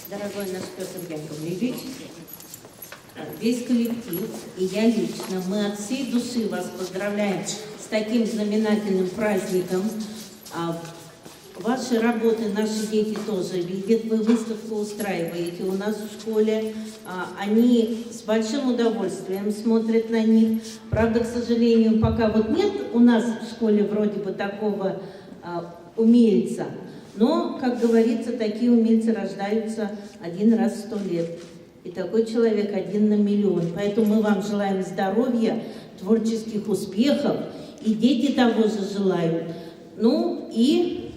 Дорогой наш Петр Яковлевич, весь коллектив и я лично, мы от всей души вас поздравляем с таким знаменательным праздником. Ваши работы наши дети тоже видят, вы выставку устраиваете у нас в школе, они с большим удовольствием смотрят на них. Правда, к сожалению, пока вот нет у нас в школе вроде бы такого умельца, но, как говорится, такие умельцы рождаются один раз в 100 лет. И такой человек один на миллион. Поэтому мы вам желаем здоровья, творческих успехов, и дети того же желают. Ну и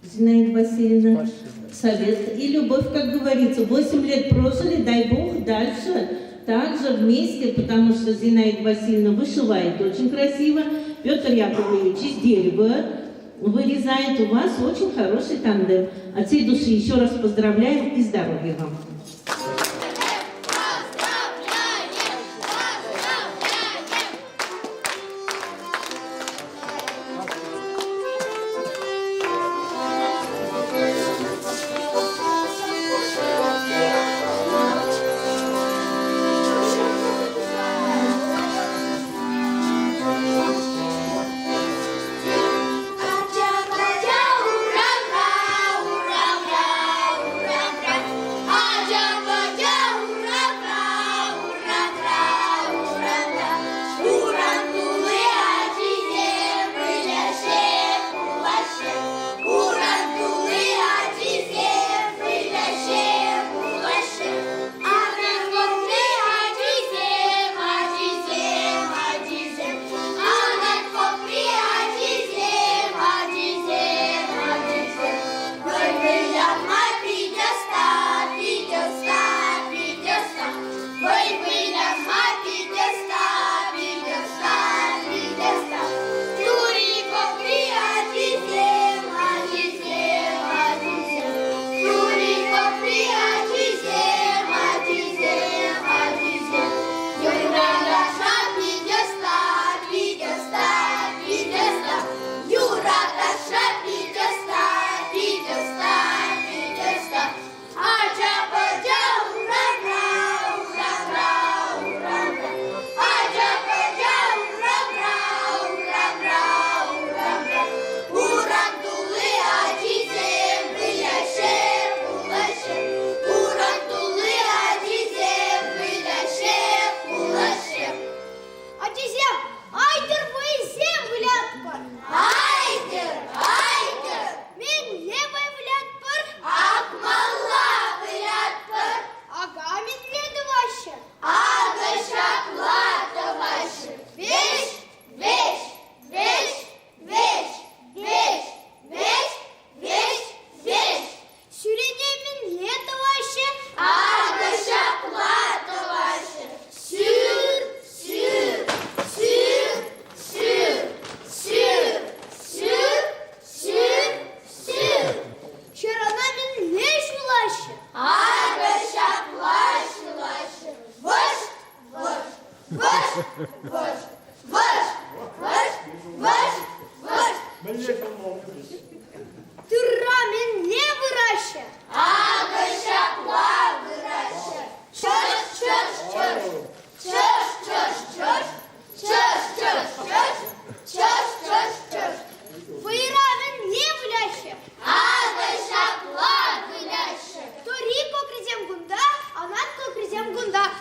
Зинаида Васильевна, совет и любовь, как говорится. 8 лет прожили, дай Бог, дальше также вместе, потому что Зинаида Васильевна вышивает очень красиво, Петр Яковлевич из дерева вырезает. У вас очень хороший тандем. От всей души еще раз поздравляем и здоровья вам.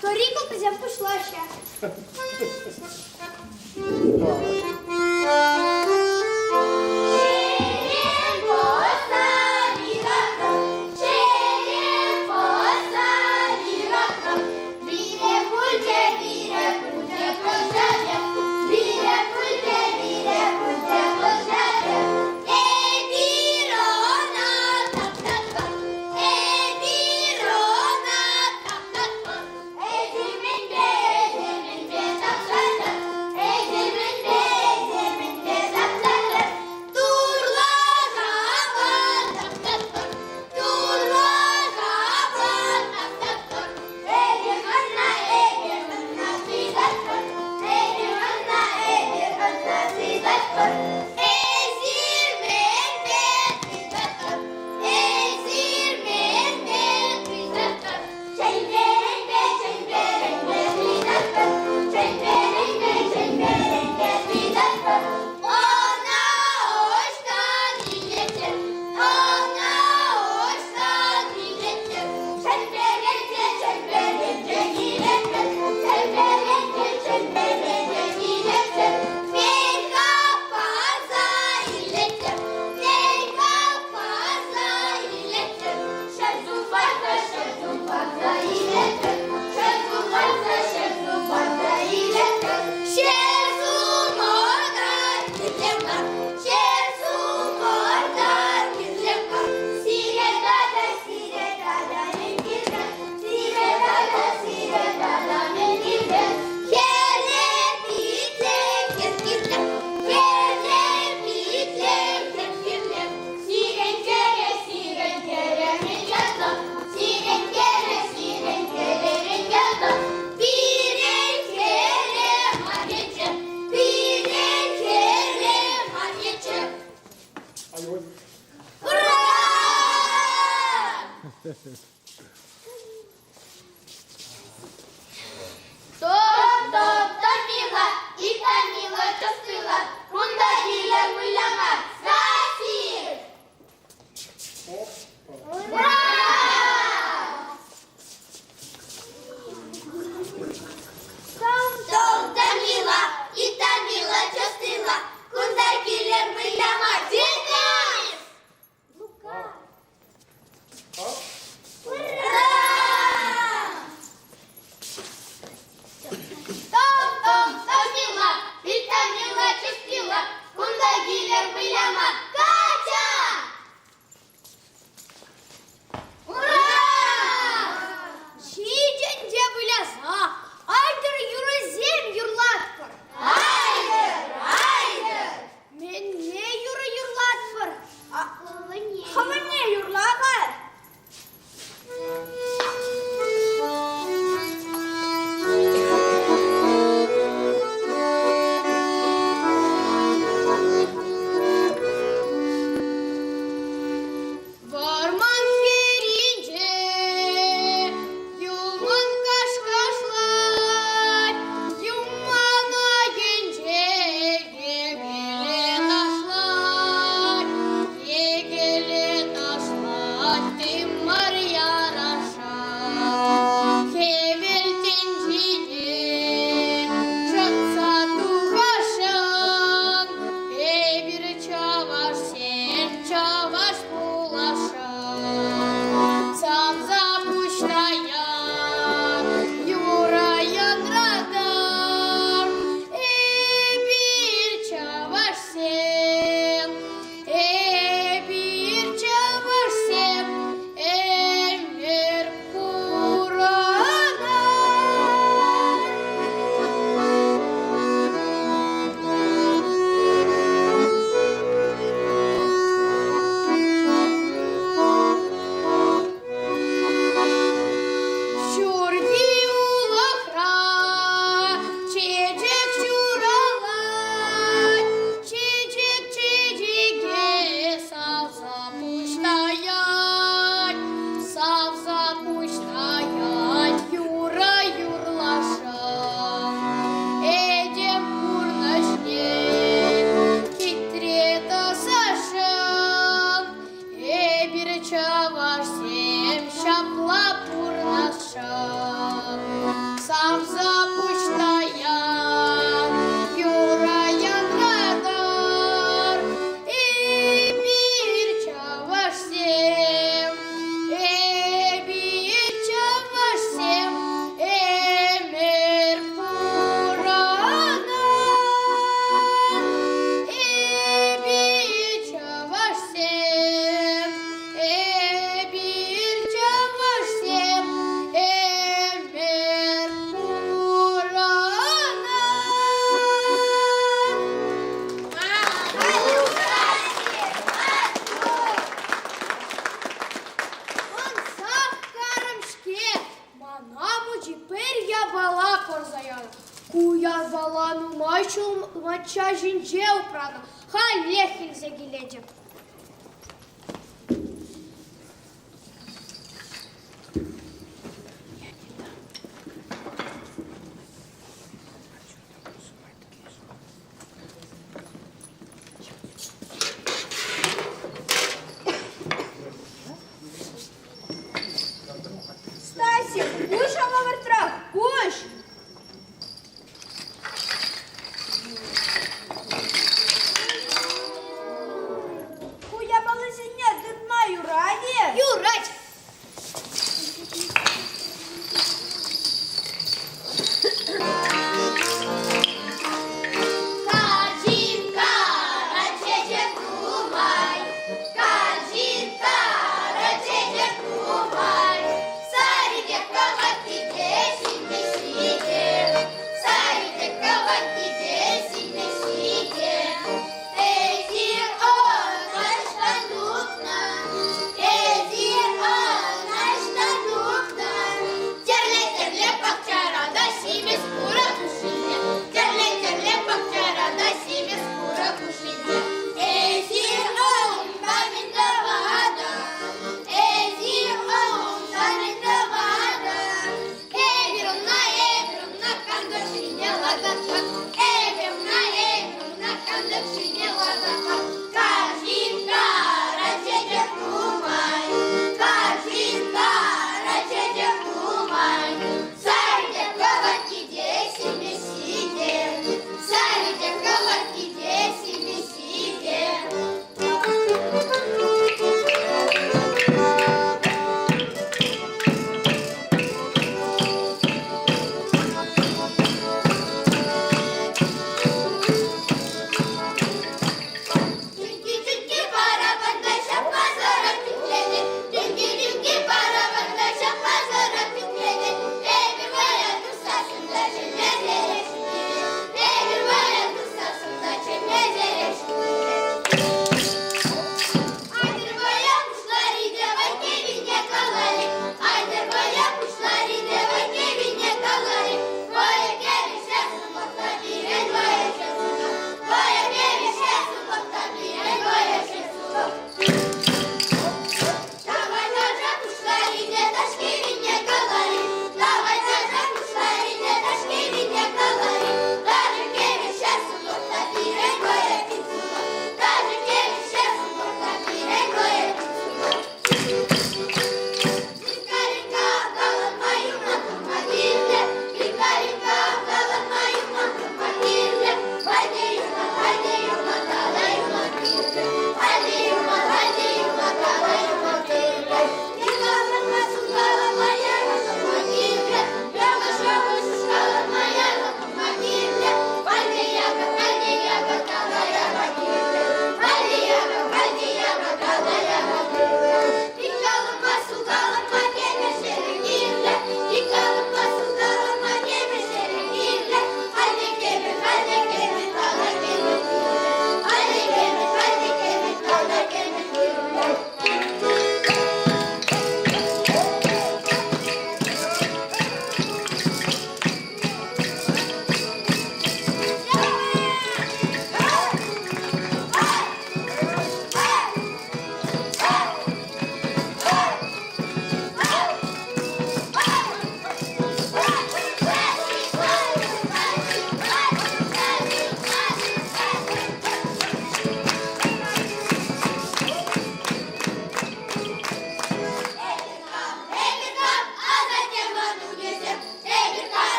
Торіко, кризем пішла ще. Томіла і Таміла частила, кунда біля миляма, засік! Ура! Том Таміла і Таміла частила, кунда біля миляма, дідись! Ура! Том Таміла і Таміла частила, кунда біля миляма, Катя! Ура! Çiğdin de bilasa, aydır yürüzem yurlatpır. Haydır! Men ne yurlatpır? Хаване. Havane yurlagar. Varman gerince, yulman kaşkaşlar, yumana gence, yegele taşlar, tımar yaraşar. Kevel tencine, çatsa tuğaşan, bir çavaş sen çavaş bulaşan. Сам запущая, юраян радар, bir çavaş sen, bir çavaş sen, emir Kur'an'a. Şurgi ulakra, çiçek şuralar, çiçek çiçeğe savza puştayan, yura yurlaşan. Edem kurnaşne, kitre tasашан, bir çavaş sem şapla purnaşan. Сам запущая, юраян радар, bir çavaş sem, bir çavaş sem, emir Kur'an'a. Bir çavaş sem, bir çavaş sem, emir Kur'an'a. Он сав карымшке, манаму жипер я бала корзаян. Куя балану мача жинже упрана, халехин загиледем.